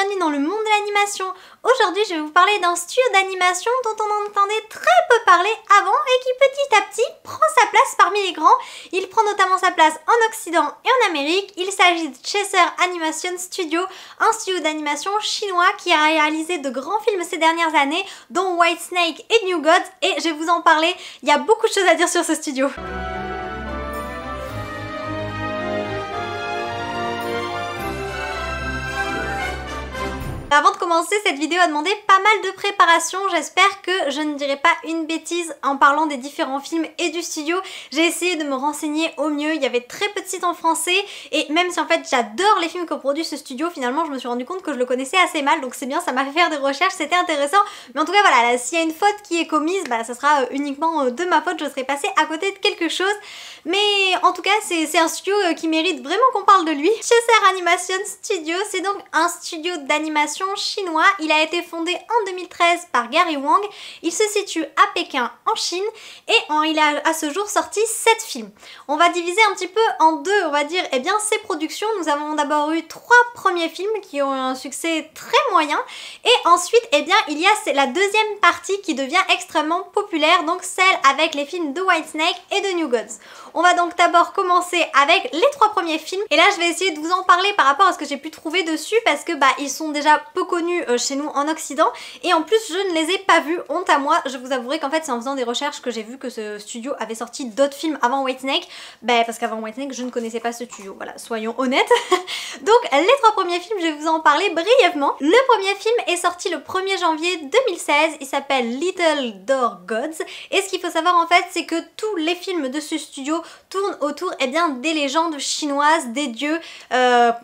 bienvenue dans le monde de l'animation. Aujourd'hui je vais vous parler d'un studio d'animation dont on entendait très peu parler avant et qui petit à petit prend sa place parmi les grands. Il prend notamment sa place en Occident et en Amérique. Il s'agit de Chaser Animation Studio, un studio d'animation chinois qui a réalisé de grands films ces dernières années, dont White Snake et New Gods, et je vais vous en parler. Il y a beaucoup de choses à dire sur ce studio. Avant de commencer, cette vidéo a demandé pas mal de préparation. J'espère que je ne dirai pas une bêtise en parlant des différents films et du studio. J'ai essayé de me renseigner au mieux. Il y avait très peu de sites en français et même si en fait j'adore les films que produit ce studio, finalement je me suis rendu compte que je le connaissais assez mal, donc c'est bien, ça m'a fait faire des recherches, c'était intéressant. Mais en tout cas voilà, s'il y a une faute qui est commise, bah ça sera uniquement de ma faute, je serai passée à côté de quelque chose. Mais en tout cas c'est un studio qui mérite vraiment qu'on parle de lui. Chaser Animation Studio, c'est donc un studio d'animation chinois. Il a été fondé en 2013 par Gary Wang. Il se situe à Pékin en Chine et il a à ce jour sorti 7 films. On va diviser un petit peu en deux, on va dire, eh bien ses productions. Nous avons d'abord eu 3 premiers films qui ont eu un succès très moyen et ensuite eh bien il y a la deuxième partie qui devient extrêmement populaire, donc celle avec les films de White Snake et de New Gods. On va donc d'abord commencer avec les 3 premiers films et là je vais essayer de vous en parler par rapport à ce que j'ai pu trouver dessus parce que ils sont déjà peu connus chez nous en Occident et en plus je ne les ai pas vus, honte à moi. Je vous avouerai qu'en fait c'est en faisant des recherches que j'ai vu que ce studio avait sorti d'autres films avant White Snake, parce qu'avant White Snake je ne connaissais pas ce studio, voilà, soyons honnêtes. Donc les 3 premiers films, je vais vous en parler brièvement. Le premier film est sorti le 1er janvier 2016, il s'appelle Little Door Gods et ce qu'il faut savoir en fait c'est que tous les films de ce studio tournent autour des légendes chinoises, des dieux,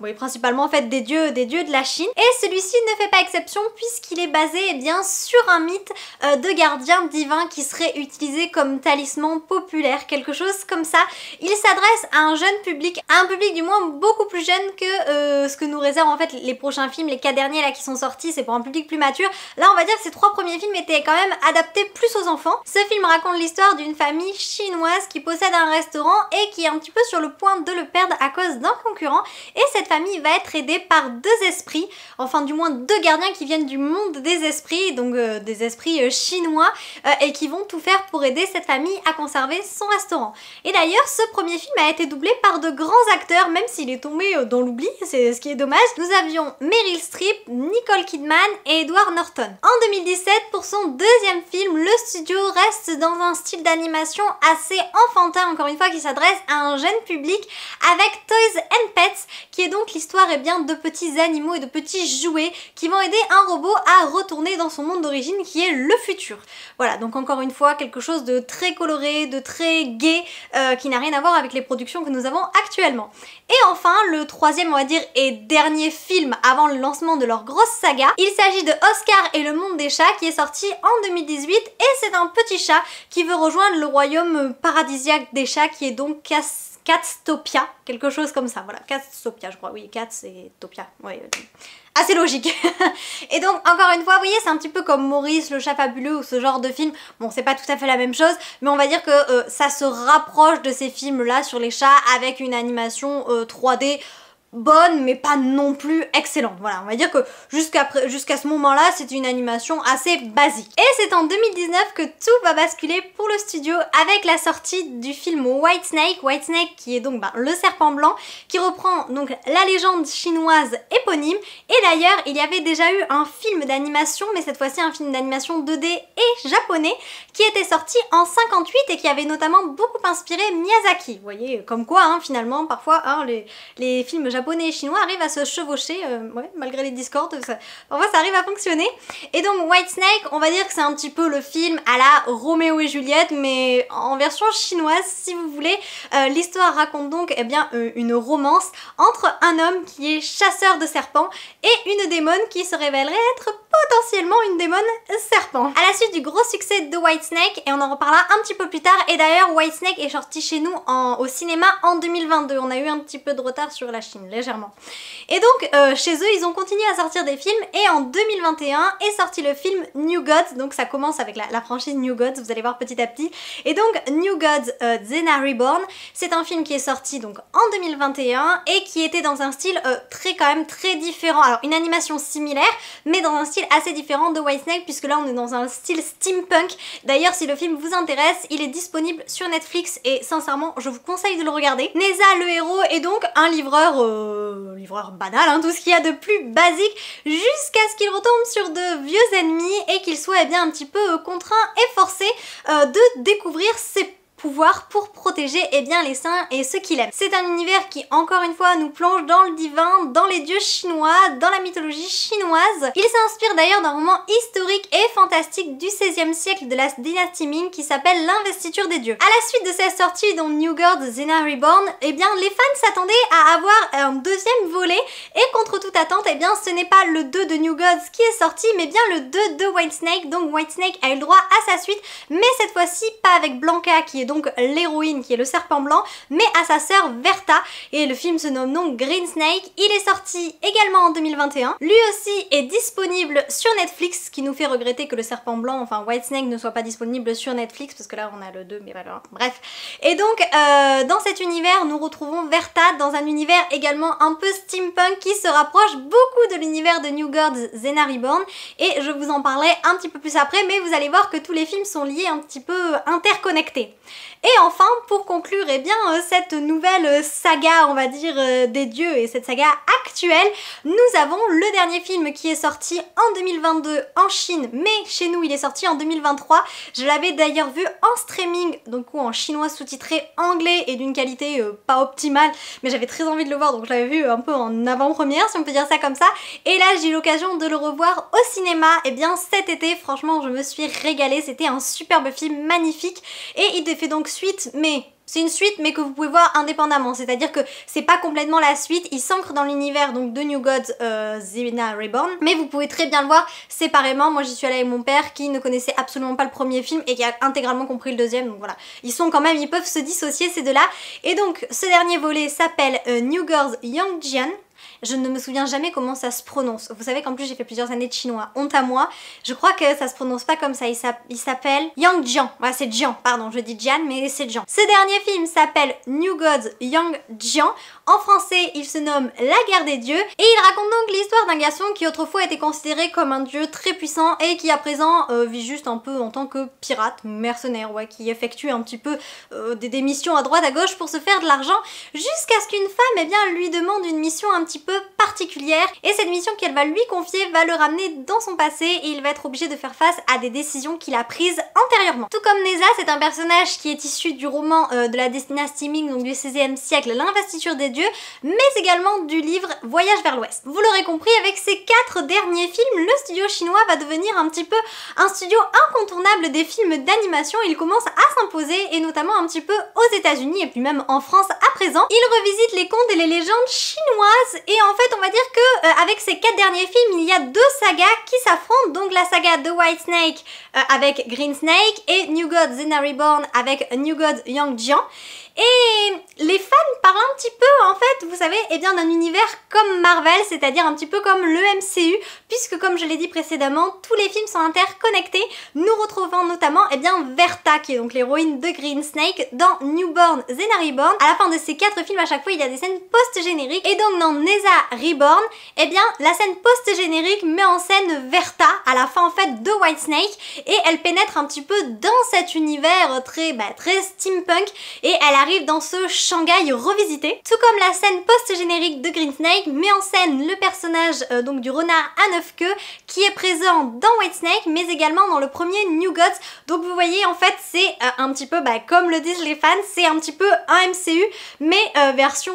oui, principalement en fait des dieux de la Chine. Et celui-ci ne fait pas exception puisqu'il est basé sur un mythe de gardien divin qui serait utilisé comme talisman populaire, quelque chose comme ça. Il s'adresse à un jeune public, à un public du moins beaucoup plus jeune que ce que nous réservent en fait les prochains films, les 4 derniers là qui sont sortis, c'est pour un public plus mature. Là on va dire que ces 3 premiers films étaient quand même adaptés plus aux enfants. Ce film raconte l'histoire d'une famille chinoise qui possède un restaurant et qui est un petit peu sur le point de le perdre à cause d'un concurrent, et cette famille va être aidée par 2 esprits, enfin du moins 2 gardiens qui viennent du monde des esprits, donc des esprits chinois, et qui vont tout faire pour aider cette famille à conserver son restaurant. Et d'ailleurs ce premier film a été doublé par de grands acteurs, même s'il est tombé dans l'oubli, c'est ce qui est dommage. Nous avions Meryl Streep, Nicole Kidman et Edward Norton. En 2017, pour son deuxième film, le studio reste dans un style d'animation assez enfantin, encore une fois, qui s'adresse à un jeune public avec Toys and Pets, qui est donc l'histoire de petits animaux et de petits jouets qui vont aider un robot à retourner dans son monde d'origine qui est le futur. Voilà, donc encore une fois quelque chose de très coloré, de très gai, qui n'a rien à voir avec les productions que nous avons actuellement. Et enfin le troisième, on va dire, et dernier film avant le lancement de leur grosse saga, il s'agit de Oscar et le monde des chats qui est sorti en 2018 et c'est un petit chat qui veut rejoindre le royaume paradisiaque des chats qui est donc Catstopia, quelque chose comme ça, voilà, Catstopia je crois, oui, Cat c'est Topia, ouais, assez logique. Et donc encore une fois, vous voyez, c'est un petit peu comme Maurice le chat fabuleux ou ce genre de film. Bon, c'est pas tout à fait la même chose, mais on va dire que ça se rapproche de ces films là sur les chats avec une animation 3D bonne mais pas non plus excellente. Voilà, on va dire que jusqu'à ce moment-là, c'est une animation assez basique. Et c'est en 2019 que tout va basculer pour le studio avec la sortie du film White Snake qui est donc le serpent blanc, qui reprend donc la légende chinoise éponyme. Et d'ailleurs, il y avait déjà eu un film d'animation, mais cette fois-ci un film d'animation 2D et japonais, qui était sorti en 58 et qui avait notamment beaucoup inspiré Miyazaki. Vous voyez, comme quoi, finalement, parfois, les films japonais et chinois arrivent à se chevaucher, ouais, malgré les discordes, parfois ça arrive à fonctionner. Et donc White Snake, on va dire que c'est un petit peu le film à la Roméo et Juliette, mais en version chinoise si vous voulez. L'histoire raconte donc une romance entre un homme qui est chasseur de serpents et une démone qui se révélerait être potentiellement une démone serpent. À la suite du gros succès de White Snake, et on en reparlera un petit peu plus tard, et d'ailleurs White Snake est sorti chez nous au cinéma en 2022, on a eu un petit peu de retard sur la Chine légèrement. Et donc chez eux ils ont continué à sortir des films et en 2021 est sorti le film New Gods, donc ça commence avec la franchise New Gods, vous allez voir petit à petit. Et donc New Gods Xena Reborn, c'est un film qui est sorti donc en 2021 et qui était dans un style quand même très différent. Alors une animation similaire mais dans un style assez différent de Whitesnake, puisque là on est dans un style steampunk. D'ailleurs si le film vous intéresse, il est disponible sur Netflix et sincèrement je vous conseille de le regarder. Neza le héros est donc un livreur banal, hein, tout ce qu'il y a de plus basique, jusqu'à ce qu'il retombe sur de vieux ennemis et qu'il soit bien un petit peu contraint et forcé de découvrir ses pouvoir pour protéger bien les saints et ceux qu'il aime. C'est un univers qui encore une fois nous plonge dans le divin, dans les dieux chinois, dans la mythologie chinoise. Il s'inspire d'ailleurs d'un roman historique et fantastique du XVIe siècle de la dynastie Ming qui s'appelle L'Investiture des dieux. À la suite de cette sortie dans New Gods Xena Reborn, les fans s'attendaient à avoir un deuxième volet et contre toute attente, ce n'est pas le 2 de New Gods qui est sorti mais bien le 2 de Whitesnake. Donc Whitesnake a eu le droit à sa suite, mais cette fois-ci pas avec Blanca qui est donc l'héroïne qui est le serpent blanc, mais à sa sœur Verta, et le film se nomme donc Green Snake. Il est sorti également en 2021, lui aussi est disponible sur Netflix, ce qui nous fait regretter que le serpent blanc, enfin Whitesnake, ne soit pas disponible sur Netflix, parce que là on a le 2 mais voilà, bref. Et donc dans cet univers nous retrouvons Verta dans un univers également un peu steampunk qui se rapproche beaucoup de l'univers de New Gods Xena Reborn, et je vous en parlerai un petit peu plus après, mais vous allez voir que tous les films sont liés un petit peu interconnectés. Et enfin, pour conclure cette nouvelle saga, on va dire, des dieux et cette saga actuelle, nous avons le dernier film qui est sorti en 2022 en Chine, mais chez nous il est sorti en 2023. Je l'avais d'ailleurs vu en streaming, donc en chinois sous-titré anglais et d'une qualité pas optimale, mais j'avais très envie de le voir, donc je l'avais vu un peu en avant-première, si on peut dire ça comme ça. Et là j'ai eu l'occasion de le revoir au cinéma, cet été, franchement je me suis régalée, c'était un superbe film magnifique, et il fait donc suite, mais c'est une suite mais que vous pouvez voir indépendamment, c'est-à-dire que c'est pas complètement la suite, il s'ancre dans l'univers donc de New Gods Xena Reborn, mais vous pouvez très bien le voir séparément. Moi j'y suis allée avec mon père qui ne connaissait absolument pas le premier film et qui a intégralement compris le deuxième, donc voilà, ils peuvent se dissocier ces deux-là. Et donc ce dernier volet s'appelle New Girls Young Jian. Je ne me souviens jamais comment ça se prononce. Vous savez qu'en plus j'ai fait plusieurs années de chinois, honte à moi. Je crois que ça se prononce pas comme ça, il s'appelle Yang Jian. Voilà, c'est Jian, pardon, je dis Jian mais c'est Jian. Ce dernier film s'appelle New Gods Yang Jian. En français il se nomme La guerre des dieux et il raconte donc l'histoire d'un garçon qui autrefois était considéré comme un dieu très puissant et qui à présent vit juste un peu en tant que pirate, mercenaire, ouais, qui effectue un petit peu des missions à droite à gauche pour se faire de l'argent, jusqu'à ce qu'une femme lui demande une mission un petit peu particulière, et cette mission qu'elle va lui confier va le ramener dans son passé et il va être obligé de faire face à des décisions qu'il a prises antérieurement. Tout comme Neza, c'est un personnage qui est issu du roman de la dynastie Ming, donc du XVIe siècle, L'Investiture des dieux, mais également du livre Voyage vers l'Ouest. Vous l'aurez compris, avec ces 4 derniers films, le studio chinois va devenir un petit peu un studio incontournable des films d'animation. Il commence à s'imposer, et notamment un petit peu aux États-Unis et puis même en France à présent. Il revisite les contes et les légendes chinoises, et en fait on va dire que avec ces 4 derniers films il y a 2 sagas qui s'affrontent, donc la saga de Whitesnake avec Green Snake et New Gods Xena Reborn avec New Gods Yang Jian. Et les fans parlent un petit peu, en fait, vous savez, d'un univers comme Marvel, c'est-à-dire un petit peu comme le MCU, puisque comme je l'ai dit précédemment, tous les films sont interconnectés. Nous retrouvons notamment Verta, qui est donc l'héroïne de Green Snake, dans Newborn Xena Reborn. À la fin de ces 4 films, à chaque fois, il y a des scènes post-génériques. Et donc dans Neza Reborn, la scène post-générique met en scène Verta, à la fin en fait de Whitesnake, et elle pénètre un petit peu dans cet univers très steampunk, et elle arrive dans ce Shanghai revisité. Tout comme la scène post-générique de Green Snake met en scène le personnage donc du renard à 9 queues qui est présent dans Whitesnake, mais également dans le premier New Gods. Donc vous voyez, en fait c'est un petit peu comme le disent les fans, c'est un petit peu un MCU mais version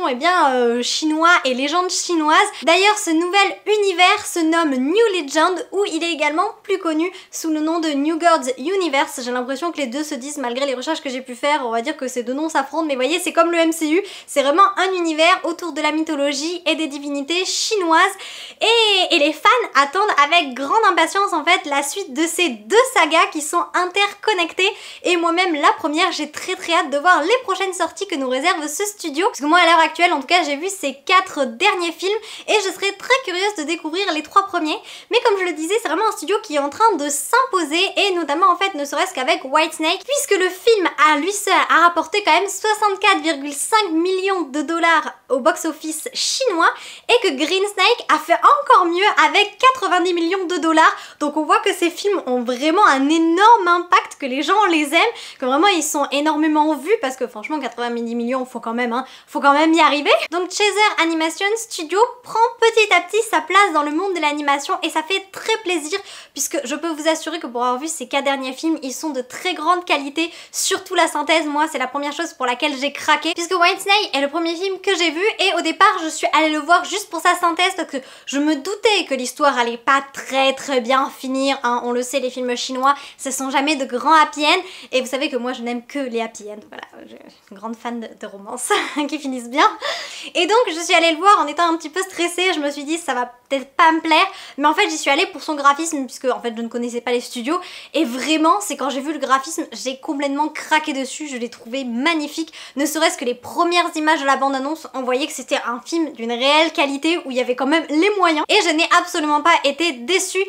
chinois et légende chinoise. D'ailleurs ce nouvel univers se nomme New Legend, où il est également plus connu sous le nom de New Gods Universe. J'ai l'impression que les deux se disent, malgré les recherches que j'ai pu faire, on va dire que ces deux noms s'affrontent, mais vous voyez c'est comme le MCU, c'est vraiment un univers autour de la mythologie et des divinités chinoises. et les fans attendent avec grande impatience en fait la suite de ces deux sagas qui sont interconnectées, et moi-même la première, j'ai très hâte de voir les prochaines sorties que nous réserve ce studio, parce que moi à l'heure actuelle en tout cas j'ai vu ces 4 derniers films et je serais très curieuse de découvrir les 3 premiers, mais comme je le disais, c'est vraiment un studio qui est en train de s'imposer, et notamment en fait ne serait-ce qu'avec Whitesnake, puisque le film à lui seul a rapporté quand même 64,5 millions de dollars au box-office chinois, et que Green Snake a fait encore mieux avec 90 millions de dollars. Donc on voit que ces films ont vraiment un énorme impact, que les gens les aiment, que vraiment ils sont énormément vus, parce que franchement 90 millions, faut quand même y arriver. Donc Chaser Animation Studio prend petit à petit sa place dans le monde de l'animation, et ça fait très plaisir, puisque je peux vous assurer que pour avoir vu ces 4 derniers films, ils sont de très grande qualité, surtout la synthèse. Moi c'est la première chose pour laquelle j'ai craqué, puisque Whitesnake est le premier film que j'ai vu, et au départ je suis allée le voir juste pour sa synthèse, parce que je me doutais que l'histoire allait pas très bien finir, hein. On le sait, les films chinois ce sont jamais de grands happy end, et vous savez que moi je n'aime que les happy end, voilà, je suis une grande fan de romances qui finissent bien, et donc je suis allée le voir en étant un petit peu stressée. Je me suis dit ça va peut-être pas me plaire, mais en fait j'y suis allée pour son graphisme, puisque en fait je ne connaissais pas les studios, et vraiment c'est quand j'ai vu le graphisme j'ai complètement craqué dessus. Je l'ai trouvé magnifique, ne serait-ce que les premières images de la bande-annonce, on voyait que c'était un film d'une réelle qualité, où il y avait quand même les moyens, et je n'ai absolument pas été déçue,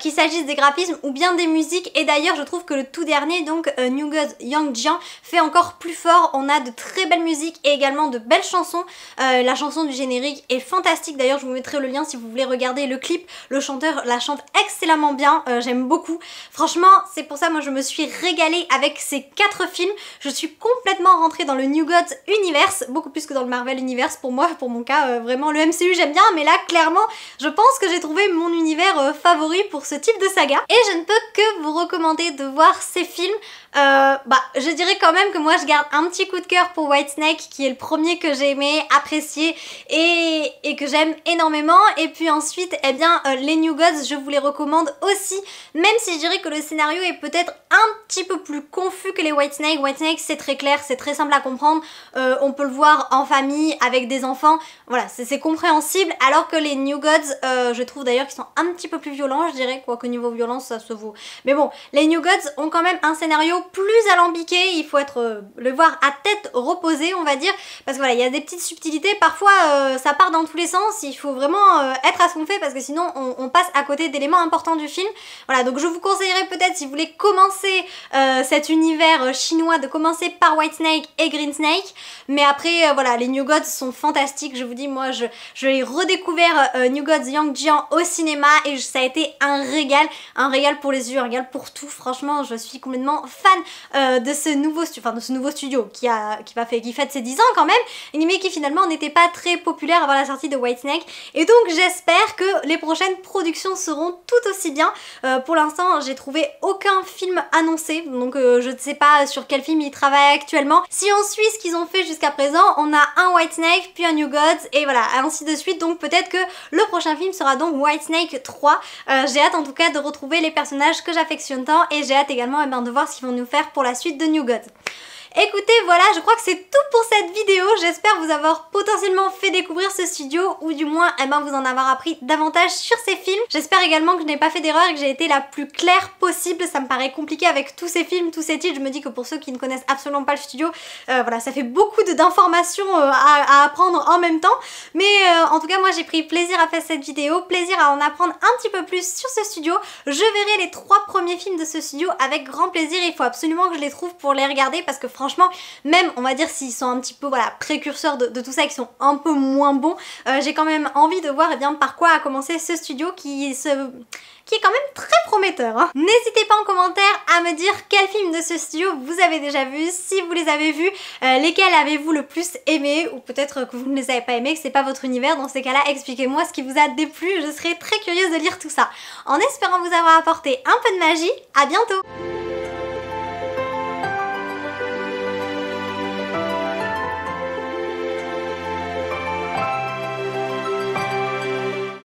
qu'il s'agisse des graphismes ou bien des musiques. Et d'ailleurs je trouve que le tout dernier, donc New Gods Yang Jian, fait encore plus fort. On a de très belles musiques et également de belles chansons. La chanson du générique est fantastique, d'ailleurs je vous mettrai le lien si vous voulez regarder le clip. Le chanteur la chante excellemment bien, j'aime beaucoup. Franchement c'est pour ça moi je me suis régalée avec ces 4 films. Je suis complètement rentrée dans le New Gods Universe, beaucoup plus que dans le Marvel Universe pour moi, pour mon cas. Vraiment le MCU j'aime bien, mais là clairement je pense que j'ai trouvé mon univers favori pour ce type de saga, et je ne peux que vous recommander de voir ces films. Je dirais quand même que moi je garde un petit coup de cœur pour Whitesnake, qui est le premier que j'ai aimé, apprécié et que j'aime énormément. Et puis ensuite les New Gods je vous les recommande aussi, même si je dirais que le scénario est peut-être un petit peu plus confus que les Whitesnake. Whitesnake c'est très clair, c'est très simple à comprendre, on peut le voir en famille avec des enfants, voilà, c'est compréhensible, alors que les New Gods je trouve d'ailleurs qu'ils sont un petit peu plus violents, je dirais, quoique niveau violence ça se vaut, mais bon, les New Gods ont quand même un scénario plus alambiqué, il faut le voir à tête reposée on va dire, parce que voilà, il y a des petites subtilités, parfois ça part dans tous les sens, il faut vraiment être à ce qu'on fait, parce que sinon on passe à côté d'éléments importants du film. Voilà, donc je vous conseillerais peut-être, si vous voulez commencer cet univers chinois, de commencer par Whitesnake et Green Snake, mais après voilà, les New Gods sont fantastiques, je vous dis, moi je l'ai redécouvert New Gods Yang Jian au cinéma, et ça a été un régal pour les yeux, un régal pour tout. Franchement je suis complètement fan de ce nouveau studio qui fête ses 10 ans quand même, mais qui finalement n'était pas très populaire avant la sortie de Whitesnake, et donc j'espère que les prochaines productions seront tout aussi bien. Pour l'instant j'ai trouvé aucun film annoncé, donc je ne sais pas sur quel film ils travaillent actuellement. Si on suit ce qu'ils ont fait jusqu'à présent, on a un Whitesnake puis un New Gods, et voilà, ainsi de suite, donc peut-être que le prochain film sera donc Whitesnake 3. J'ai hâte en tout cas de retrouver les personnages que j'affectionne tant, et j'ai hâte également de voir ce qu'ils vont nous faire pour la suite de New Gods. Écoutez, voilà, je crois que c'est tout pour cette vidéo. J'espère vous avoir potentiellement fait découvrir ce studio, ou du moins vous en avoir appris davantage sur ces films. J'espère également que je n'ai pas fait d'erreur et que j'ai été la plus claire possible. Ça me paraît compliqué avec tous ces films, tous ces titres. Je me dis que pour ceux qui ne connaissent absolument pas le studio, voilà, ça fait beaucoup d'informations à apprendre en même temps. Mais en tout cas moi j'ai pris plaisir à faire cette vidéo, plaisir à en apprendre un petit peu plus sur ce studio. Je verrai les 3 premiers films de ce studio avec grand plaisir. Il faut absolument que je les trouve pour les regarder, parce que franchement, même on va dire s'ils sont un petit peu voilà, précurseurs de tout ça et qui sont un peu moins bons, j'ai quand même envie de voir par quoi a commencé ce studio qui est quand même très prometteur, hein. N'hésitez pas en commentaire à me dire quel film de ce studio vous avez déjà vu, si vous les avez vus, lesquels avez-vous le plus aimé, ou peut-être que vous ne les avez pas aimés, que c'est pas votre univers. Dans ces cas-là, expliquez-moi ce qui vous a déplu, je serai très curieuse de lire tout ça. En espérant vous avoir apporté un peu de magie, à bientôt!